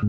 All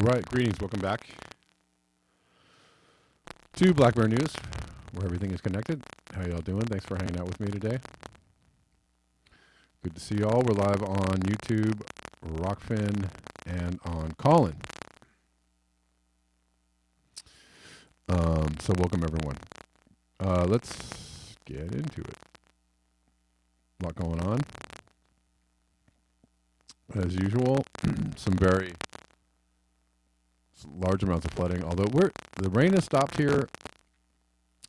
right, greetings. Welcome back to Black Bear News, where everything is connected. How y'all doing? Thanks for hanging out with me today. Good to see y'all. We're live on YouTube, Rockfin, and on Callin. So welcome everyone. Let's get into it. A lot going on. As usual, some very large amounts of flooding, although the rain has stopped here.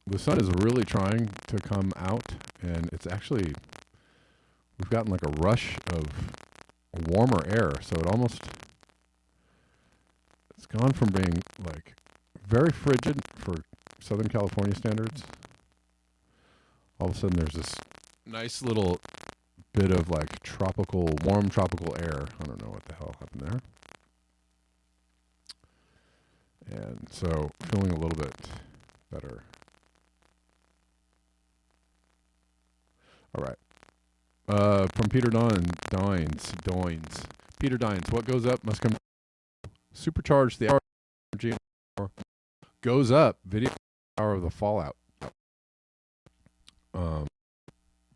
The sun is really trying to come out, and it's actually, we've gotten like a rush of warmer air, so it's gone from being like very frigid for Southern California standards. All of a sudden there's this nice little bit of like warm tropical air. I don't know what the hell happened there. And so feeling a little bit better. All right. From Peter Dines. Peter Dines, what goes up must come. Supercharge the energy. Goes up. Video power of the fallout.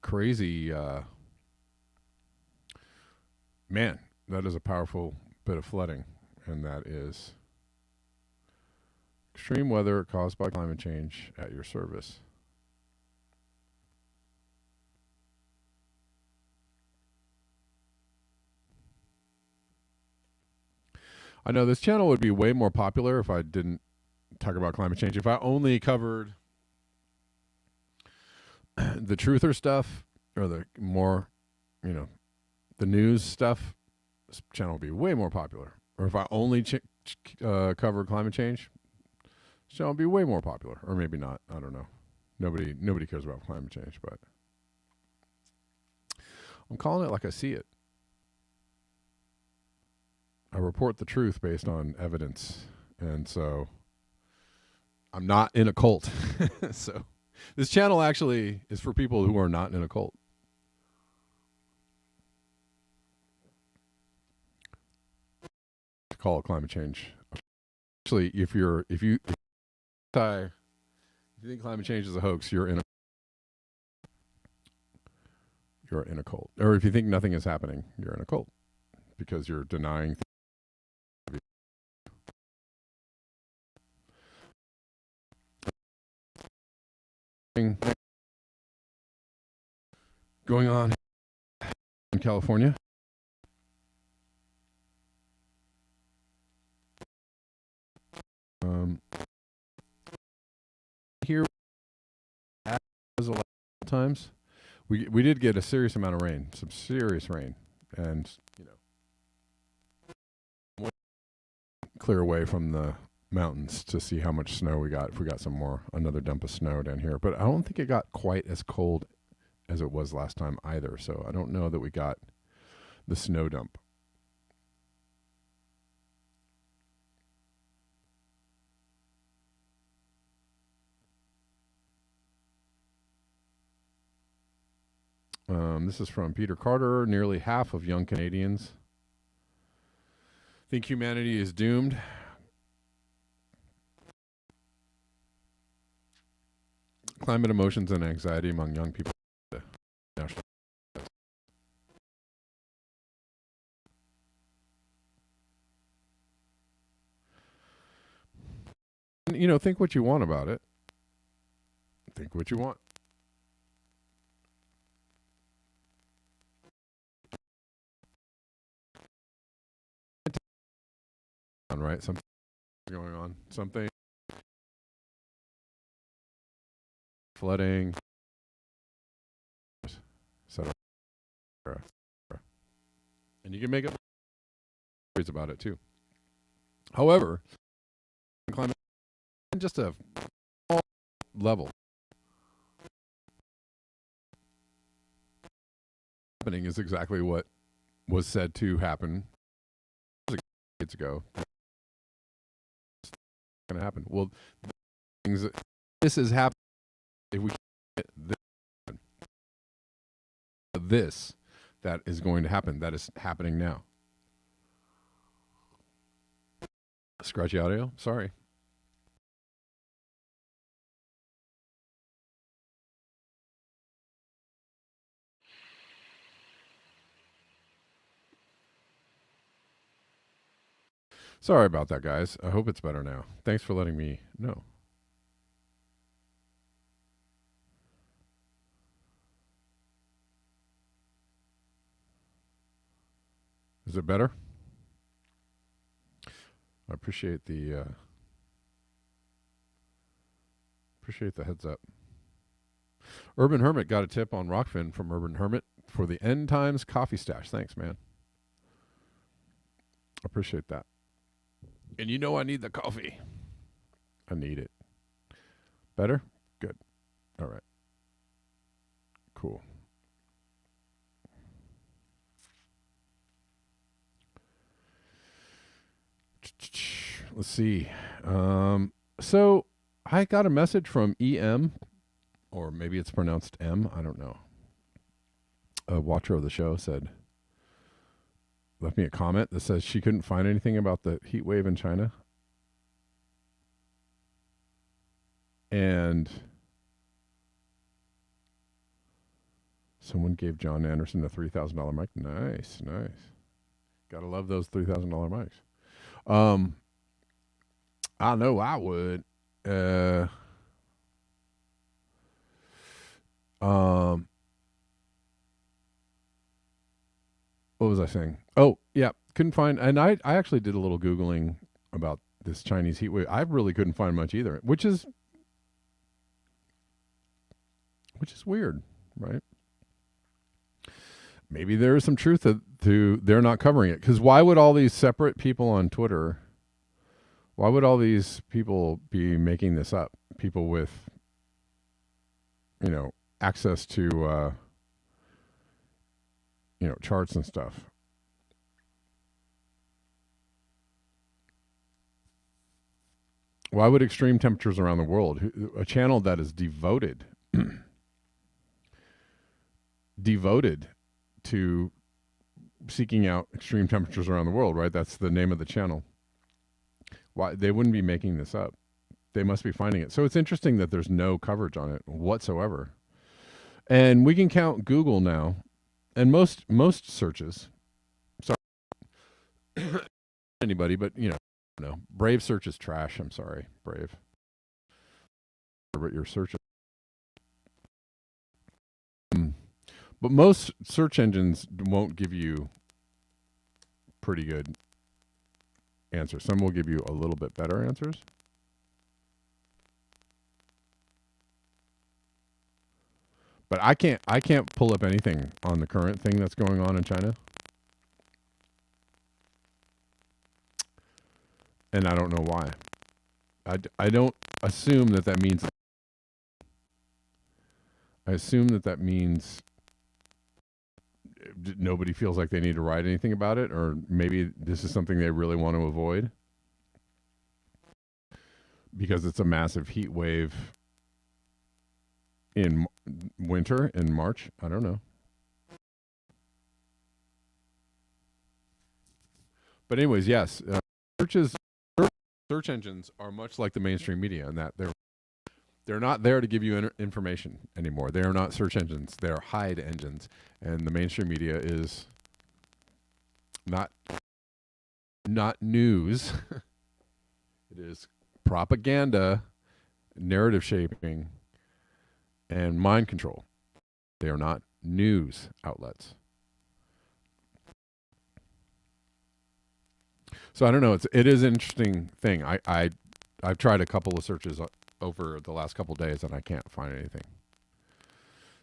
Crazy. Man, that is a powerful bit of flooding, and that is extreme weather caused by climate change at your service. I know this channel would be way more popular if I didn't talk about climate change. If I only covered the truther stuff or the more, the news stuff, this channel would be way more popular. Or if I only covered climate change, this channel would be way more popular. Or maybe not. I don't know. Nobody cares about climate change, but I'm calling it like I see it. I report the truth based on evidence, and so I'm not in a cult. So this channel actually is for people who are not in a cult. To call it climate change. Actually, if you think climate change is a hoax, you're in a cult. Or if you think nothing is happening, you're in a cult because you're denying things. Going on in California. Here as a lot of times we did get a serious amount of rain, some serious rain, and clear away from the mountains to see how much snow we got, if we got another dump of snow down here. But I don't think it got quite as cold as it was last time either, so I don't know that we got the snow dump. This is from Peter Carter. Nearly half of young Canadians think humanity is doomed. Climate emotions and anxiety among young people. Think what you want about it. Think what you want. Right? Something going on. Something flooding, etc. And you can make up stories about it too. However, climate just a small level happening is exactly what was said to happen years ago. It's going to happen. Well, this is happening. If we get this, that is going to happen. That is happening now. Scratchy audio. Sorry. Sorry about that, guys. I hope it's better now. Thanks for letting me know. Is it better? I appreciate the heads up. Urban Hermit got a tip on Rockfin from Urban Hermit for the End Times coffee stash. Thanks, man. Appreciate that. And you know I need the coffee. I need it. Better? Good. All right. Cool. Let's see. So I got a message from EM, or maybe it's pronounced M. I don't know. A watcher of the show left me a comment that says she couldn't find anything about the heat wave in China. And someone gave John Anderson a $3,000 mic. Nice, nice. Gotta love those $3,000 mics. I know I would. What was I saying? Oh, yeah. Couldn't find, and I actually did a little Googling about this Chinese heat wave. I really couldn't find much either, which is weird, right? Maybe there is some truth to they're not covering it. Because why would all these separate people on Twitter, why would all these people be making this up? People with, access to, charts and stuff. Why would extreme temperatures around the world, a channel that is devoted to seeking out extreme temperatures around the world, right? That's the name of the channel. Why they wouldn't be making this up? They must be finding it. So it's interesting that there's no coverage on it whatsoever. And we can count Google now, and most searches. Sorry, anybody, but no. Brave search is trash. I'm sorry, Brave. But your search. But most search engines won't give you pretty good answers. Some will give you a little bit better answers. But I can't pull up anything on the current thing that's going on in China. And I don't know why. I don't assume that means. I assume that means nobody feels like they need to write anything about it, or maybe this is something they really want to avoid because it's a massive heat wave in winter in March. I don't know. But anyways, yes, search engines are much like the mainstream media in that they're not there to give you information anymore. They are not search engines. They are hide engines. And the mainstream media is not news. It is propaganda, narrative shaping, and mind control. They are not news outlets. So I don't know. It is an interesting thing. I've tried a couple of searches over the last couple of days and I can't find anything.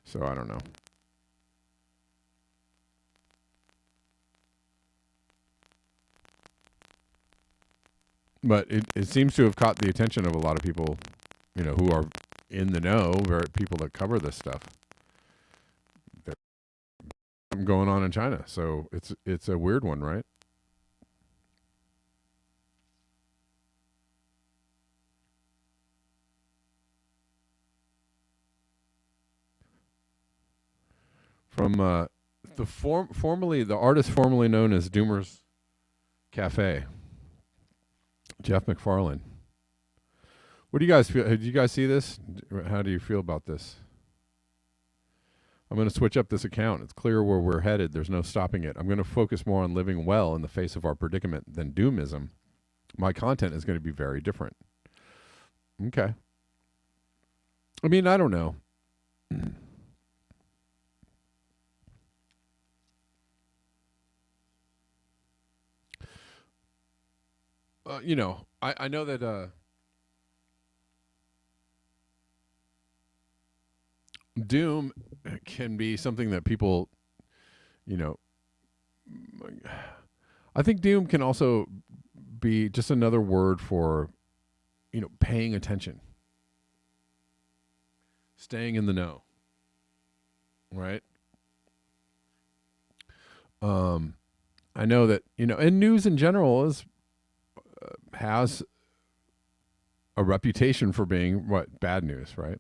So I don't know. But it seems to have caught the attention of a lot of people, who are in the know, people that cover this stuff. There's something going on in China, so it's a weird one, right? From the artist formerly known as Doomer's Cafe, Jeff McFarland. What do you guys feel? Did you guys see this? How do you feel about this? I'm going to switch up this account. It's clear where we're headed. There's no stopping it. I'm going to focus more on living well in the face of our predicament than doomism. My content is going to be very different. Okay. I mean, I don't know. I know that doom can be something that people, I think doom can also be just another word for, paying attention, staying in the know, right? I know that, and news in general has a reputation for being bad news, right?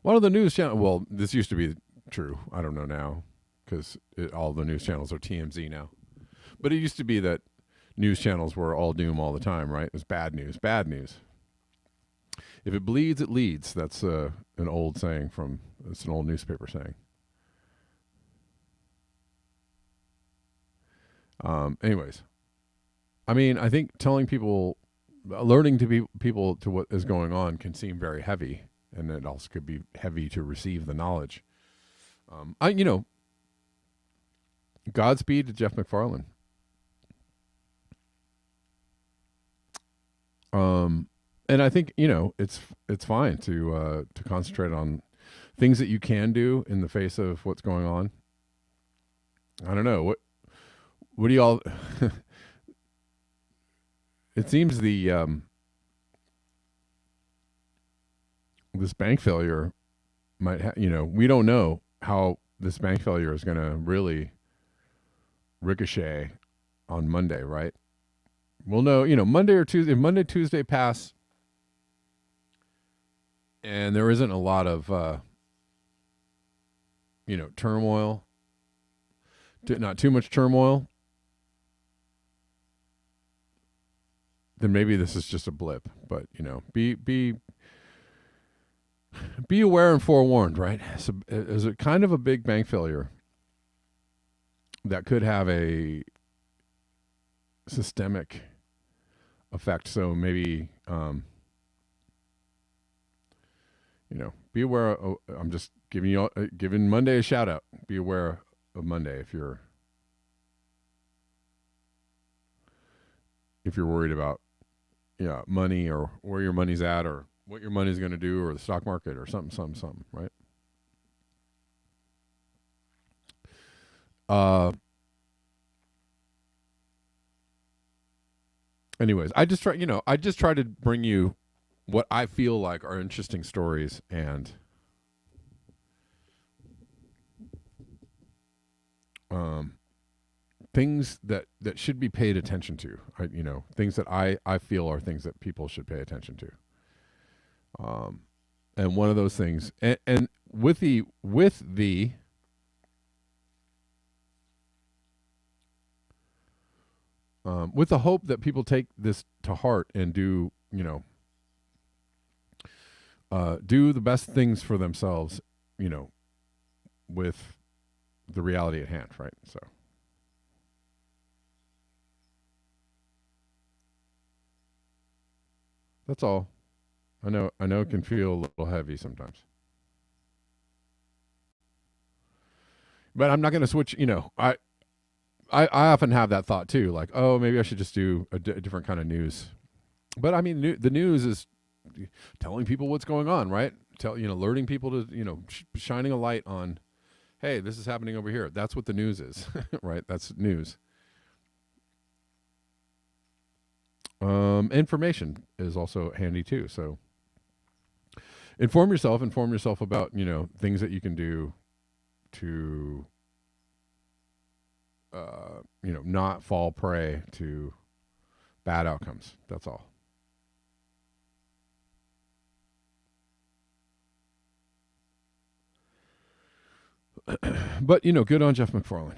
One of the news channels, well, this used to be true. I don't know now because all the news channels are TMZ now. But it used to be that news channels were all doom all the time, right? It was bad news, bad news. If it bleeds, it leads. That's an old saying it's an old newspaper saying. Anyways, I mean, I think telling people, alerting people to what is going on can seem very heavy. And it also could be heavy to receive the knowledge. Godspeed to Jeff McFarland. And I think it's fine to concentrate on things that you can do in the face of what's going on. I don't know what do y'all. It seems this bank failure might we don't know how this bank failure is going to really ricochet on Monday, right? We'll know, Monday or Tuesday. If Monday, Tuesday pass and there isn't a lot of turmoil, not too much turmoil, then maybe this is just a blip. But be aware and forewarned, right? So is it kind of a big bank failure that could have a systemic effect? So maybe, be aware. I'm just giving Monday a shout out. Be aware of Monday if you're worried about money or where your money's at or what your money's going to do or the stock market or something, right? Anyways, I just try to bring you what I feel like are interesting stories and things that should be paid attention to. Things that I feel are things that people should pay attention to. And one of those things, and with the hope that people take this to heart and do the best things for themselves, with the reality at hand, right? So that's all. I know it can feel a little heavy sometimes. But I'm not going to switch, I often have that thought too, like, oh, maybe I should just do a different kind of news. But I mean, the news is telling people what's going on, right? alerting people to, shining a light on, hey, this is happening over here. That's what the news is, right? That's news. Information is also handy too. So inform yourself about, things that you can do to, not fall prey to bad outcomes. That's all. But, good on Jeff McFarland.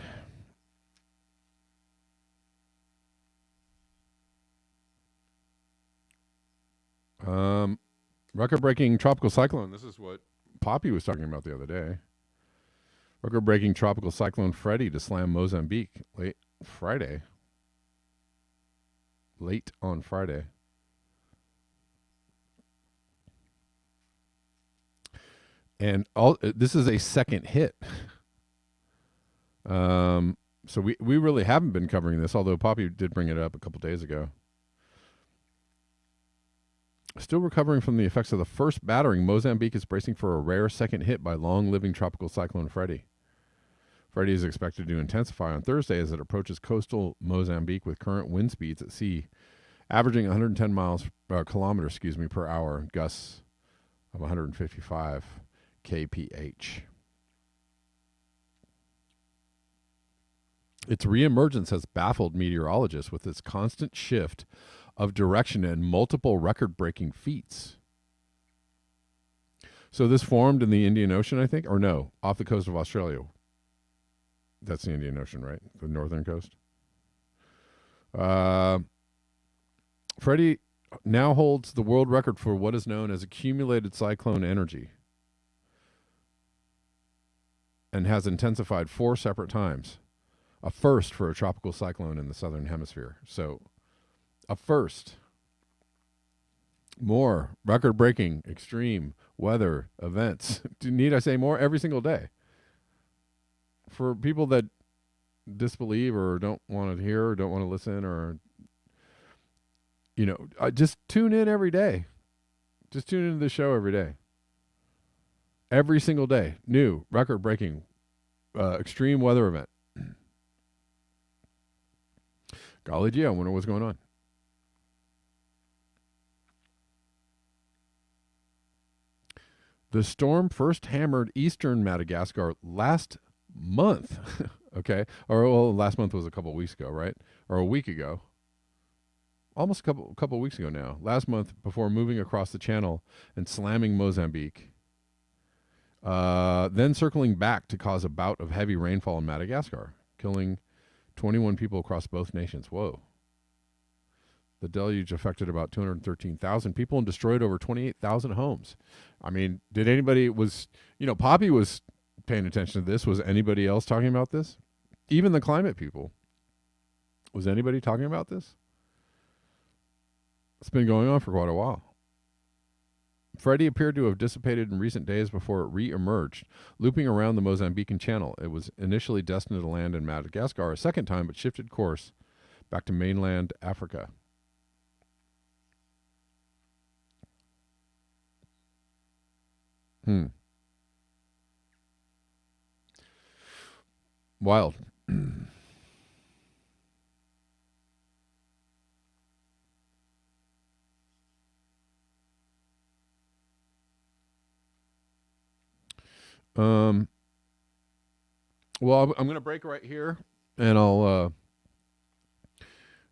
Record-breaking tropical cyclone. This is what Poppy was talking about the other day. Record-breaking tropical cyclone Freddy to slam Mozambique late on Friday. And this is a second hit. So we really haven't been covering this, although Poppy did bring it up a couple days ago. Still recovering from the effects of the first battering, Mozambique is bracing for a rare second hit by long-living tropical cyclone Freddy. Freddy is expected to intensify on Thursday as it approaches coastal Mozambique with current wind speeds at sea averaging 110 kilometers per hour, gusts of 155 kph. Its reemergence has baffled meteorologists with its constant shift of direction and multiple record-breaking feats. So this formed in the Indian Ocean, I think, or no, off the coast of Australia. That's the Indian Ocean, right? The northern coast. Freddy now holds the world record for what is known as accumulated cyclone energy and has intensified 4 separate times. A first for a tropical cyclone in the southern hemisphere. So, a first. More record-breaking extreme weather events. Need I say more? Every single day. For people that disbelieve or don't want to hear or don't want to listen or, just tune in every day. Just tune into the show every day. Every single day. New, record-breaking, extreme weather event. Golly gee, I wonder what's going on. The storm first hammered eastern Madagascar last month. Okay. Last month was a couple of weeks ago, right? Or a week ago. Almost a couple of weeks ago now. Last month, before moving across the channel and slamming Mozambique. Then circling back to cause a bout of heavy rainfall in Madagascar, killing 21 people across both nations. Whoa. The deluge affected about 213,000 people and destroyed over 28,000 homes. I mean, did anybody Poppy was paying attention to this. Was anybody else talking about this? Even the climate people. Was anybody talking about this? It's been going on for quite a while. Freddy appeared to have dissipated in recent days before it re-emerged, looping around the Mozambican channel. It was initially destined to land in Madagascar a second time, but shifted course back to mainland Africa. Wild. Well, I'm going to break right here, and I'll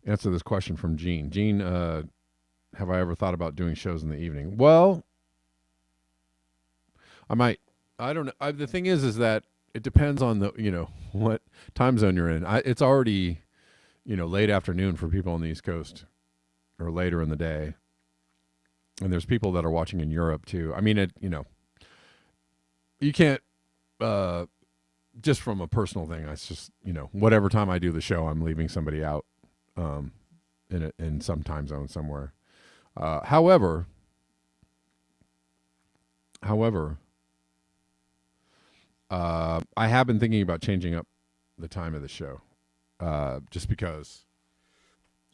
answer this question from Gene. Gene, have I ever thought about doing shows in the evening? Well, I might. I don't know. The thing is that it depends on what time zone you're in. It's already, late afternoon for people on the East Coast, or later in the day, and there's people that are watching in Europe too. I mean, you can't. Just from a personal thing, it's just whatever time I do the show, I'm leaving somebody out, in some time zone somewhere. However, I have been thinking about changing up the time of the show, just because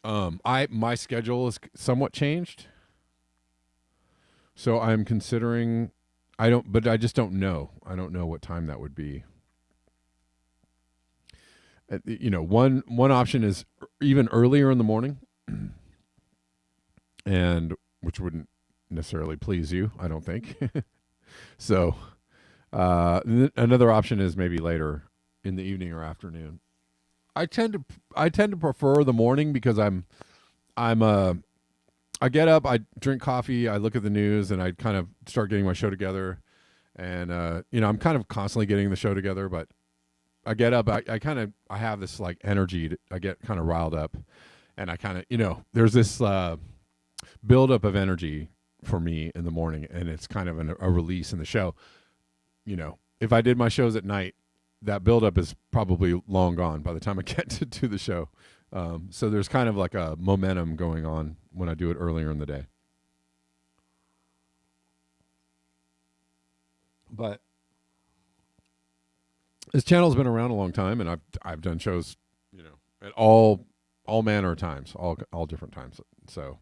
my schedule is somewhat changed. So I'm considering but I just don't know. I don't know what time that would be. One option is even earlier in the morning, and which wouldn't necessarily please you, I don't think. So, another option is maybe later in the evening or afternoon. I tend to prefer the morning because I get up, I drink coffee, I look at the news, and I kind of start getting my show together. And I'm kind of constantly getting the show together, but I get up, I have this like energy. I get kind of riled up, and I kind of, there's this buildup of energy for me in the morning, and it's kind of a release in the show. If I did my shows at night, that buildup is probably long gone by the time I get to the show. So there's kind of like a momentum going on when I do it earlier in the day. But this channel's been around a long time, and I've done shows, at all manner of times, all different times. So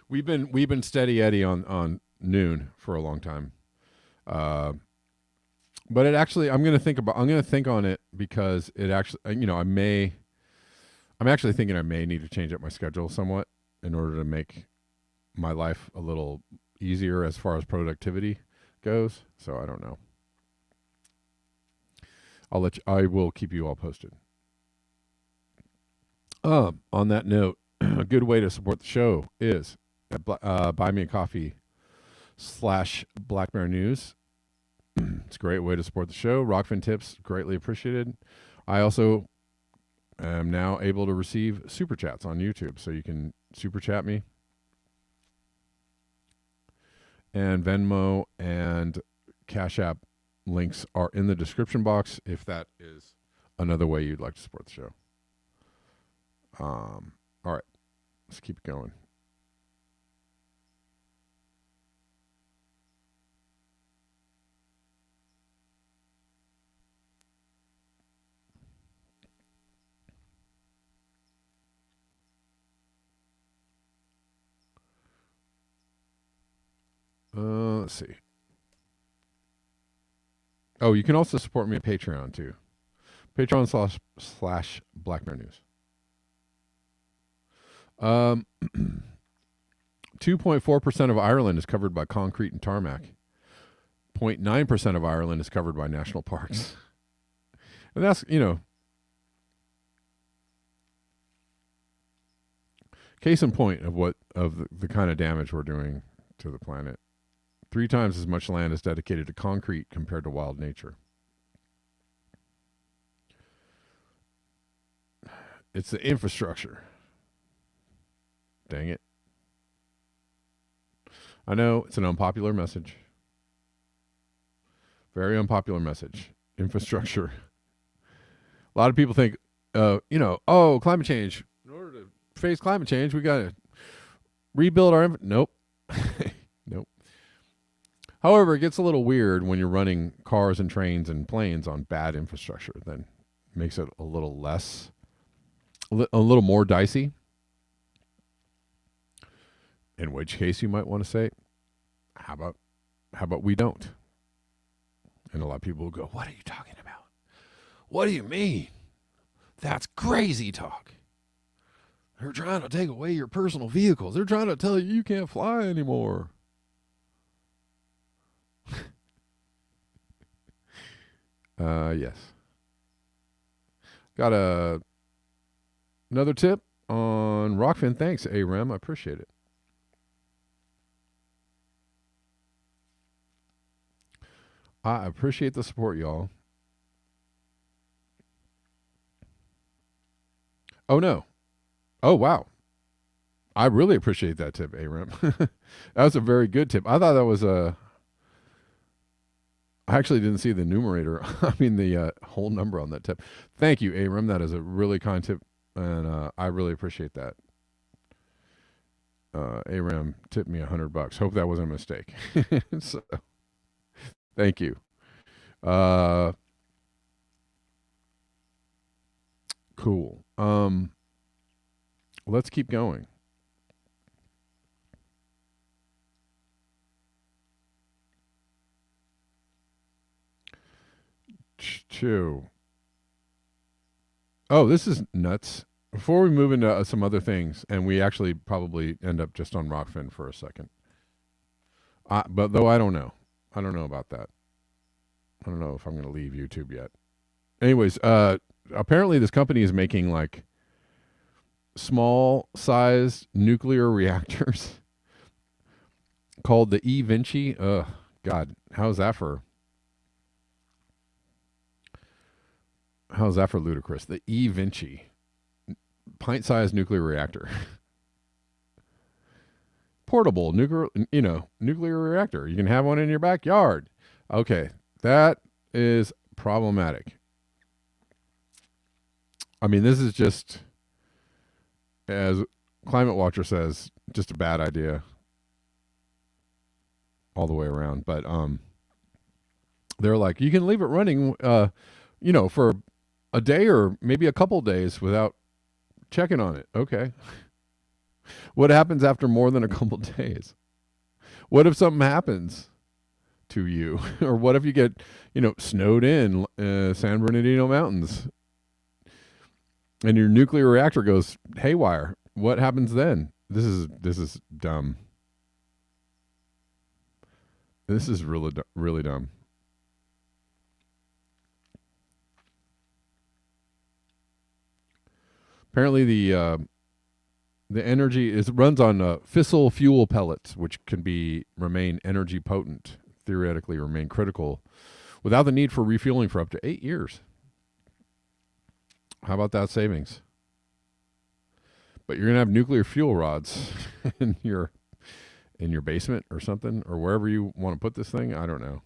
we've been steady Eddie on noon for a long time. But it actually, I'm going to think on it because it actually, I'm actually thinking I may need to change up my schedule somewhat in order to make my life a little easier as far as productivity goes. So I don't know. I will keep you all posted. On that note, a good way to support the show is buy me a coffee /Black Bear News. It's a great way to support the show. Rockfin tips, greatly appreciated. I also am now able to receive super chats on YouTube, so you can super chat me. And Venmo and Cash App links are in the description box if that is another way you'd like to support the show. All right, let's keep it going. Let's see. Oh, you can also support me at Patreon too. Patreon /Black Bear News. 2.4% of Ireland is covered by concrete and tarmac. 0.9% of Ireland is covered by national parks. And that's, case in point of the kind of damage we're doing to the planet. 3 times as much land is dedicated to concrete compared to wild nature. It's the infrastructure. Dang it. I know it's an unpopular message. Very unpopular message. Infrastructure. A lot of people think, climate change. In order to face climate change, we got to rebuild our... Nope. Nope. However, it gets a little weird when you're running cars and trains and planes on bad infrastructure. Then makes it a little more dicey. In which case you might want to say, how about we don't? And a lot of people will go, what are you talking about? What do you mean? That's crazy talk. They're trying to take away your personal vehicles. They're trying to tell you can't fly anymore. Yes. Got another tip on Rockfin. Thanks, AREM. I appreciate it. I appreciate the support, y'all. Oh, no. Oh, wow. I really appreciate that tip, AREM. That was a very good tip. I thought that was I actually didn't see the numerator. I mean, the whole number on that tip. Thank you, AREM. That is a really kind tip, and I really appreciate that. AREM tipped me $100. Hope that wasn't a mistake. So, thank you. Cool. Let's keep going. 2. Oh, this is nuts. Before we move into some other things, and we actually probably end up just on Rockfin for a second. But though I don't know. I don't know about that. I don't know if I'm going to leave YouTube yet. Anyways, apparently this company is making like small-sized nuclear reactors called the E Vinci. God, how's that for ludicrous? The E Vinci, pint-sized nuclear reactor, portable nuclear reactor. You can have one in your backyard. Okay, that is problematic. I mean, this is just, as Climate Watcher says, just a bad idea all the way around. But they're like, you can leave it running, for a day or maybe a couple days without checking on it. Okay. What happens after more than a couple days? What if something happens to you? Or what if you get, snowed in San Bernardino Mountains and your nuclear reactor goes haywire? What happens then? This is dumb. This is really dumb. Apparently, the energy runs on fissile fuel pellets, which can remain energy potent, theoretically remain critical, without the need for refueling for up to 8 years. How about that savings? But you're gonna have nuclear fuel rods in your basement or something, or wherever you want to put this thing. I don't know.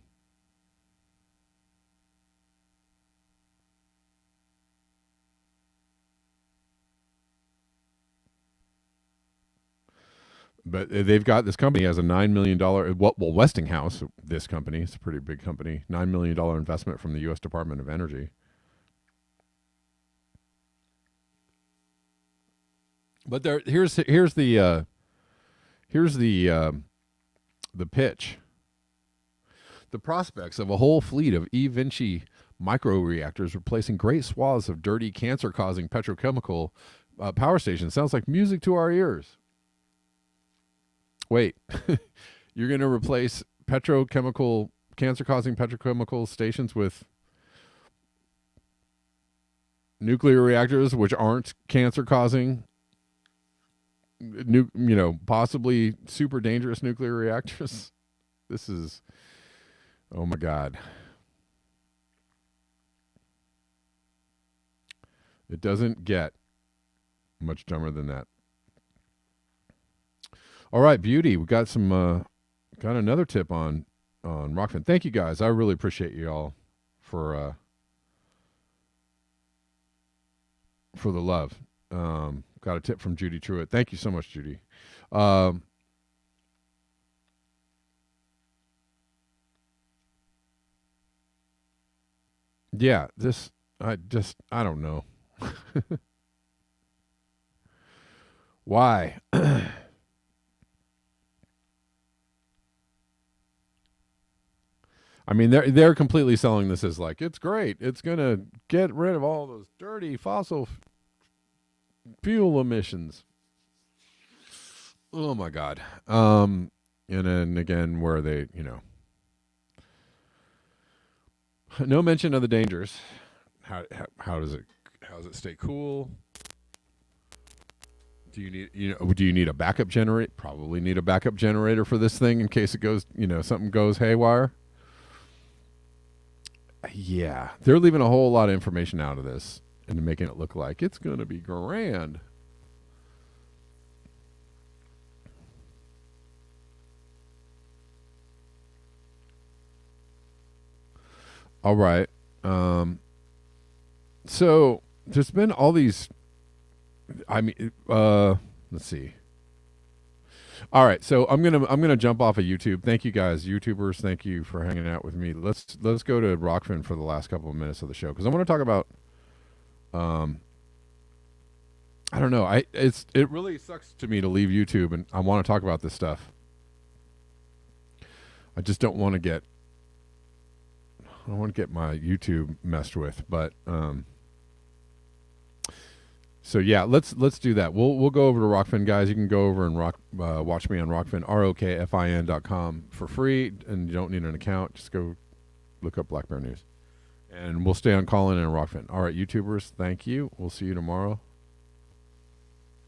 But they've got, this company has a $9 million, Westinghouse, this company, it's a pretty big company, $9 million investment from the U.S. Department of Energy. But here's the pitch. The prospects of a whole fleet of E Vinci microreactors replacing great swaths of dirty, cancer-causing petrochemical power stations sounds like music to our ears. Wait, you're going to replace cancer-causing petrochemical stations with nuclear reactors, which aren't cancer-causing, possibly super dangerous nuclear reactors? This is, oh my God. It doesn't get much dumber than that. All right, beauty. We got got another tip on Rockfin. Thank you guys. I really appreciate you all for the love. Got a tip from Judy Truitt. Thank you so much, Judy. Yeah, I don't know. Why? I mean, they're completely selling this as like, it's great. It's going to get rid of all those dirty fossil fuel emissions. Oh my God. And then again, where they, no mention of the dangers. How does it stay cool? Do you need a backup generator? Probably need a backup generator for this thing in case it goes, something goes haywire. Yeah, they're leaving a whole lot of information out of this and making it look like it's going to be grand. All right. So there's been all these, let's see. All right, so I'm gonna jump off of YouTube. Thank you guys, YouTubers. Thank you for hanging out with me. Let's go to Rockfin for the last couple of minutes of the show because I want to talk about. I don't know. It really sucks to me to leave YouTube, and I want to talk about this stuff. I just don't want to get. I don't want to get my YouTube messed with, but so yeah, let's do that. We'll go over to Rockfin, guys. You can go over and watch me on Rockfin, ROKFIN.com for free, and you don't need an account. Just go look up Black Bear News, and we'll stay on Callin and Rockfin. All right, YouTubers, thank you. We'll see you tomorrow.